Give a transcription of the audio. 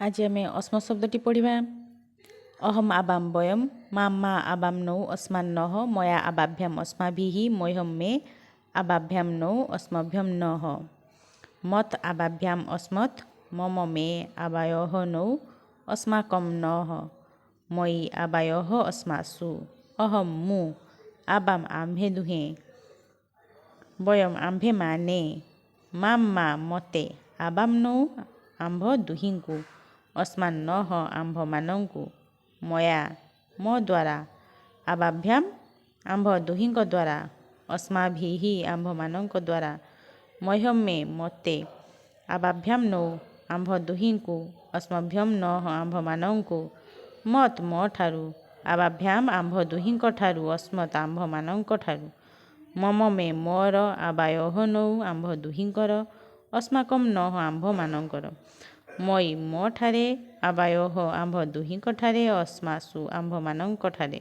आज आम अस्म शब्दटी पढ़ा। अहम आबाम बयम माम्मा आबाम नौ अस्मान नह मया आबाभ्याम अस्माभिः मह्यम मे आबाभ्याम नौ अस्मभ्यम नह मत आबाभ्याम अस्मत् मम मे आबायः नौ अस्माकं नः मयि आबायः अस्मासु अहम मु आबाम आम्भे दुहे बयम आम्भे माने माम्मा मते आबाम नौ आम्भ दुहिंकु अस्मान नह आम्भ मानंकु मया मो द्वारा आबाभ्याम आम्भ दुहिंक द्वारा अस्माभिः आम्भ मानंक द्वारा मह्यम मे मते आबाभ्याम नौ आम्भ दुहिंकु अस्मभ्यम नह आम्भ मानंकु मत मो ठारु आबाभ्याम आम्भ दुहिंक ठारु अस्मत् आम्भ मानंक ठारु मम मे मोर आबायः नौ आम्भ दुहिंकर अस्माकं नह आम्भ मानंकर मयि मो ठारे आबायः आम्भ दुहिंक ठारे अस्मासु आम्भ मानंक ठारे।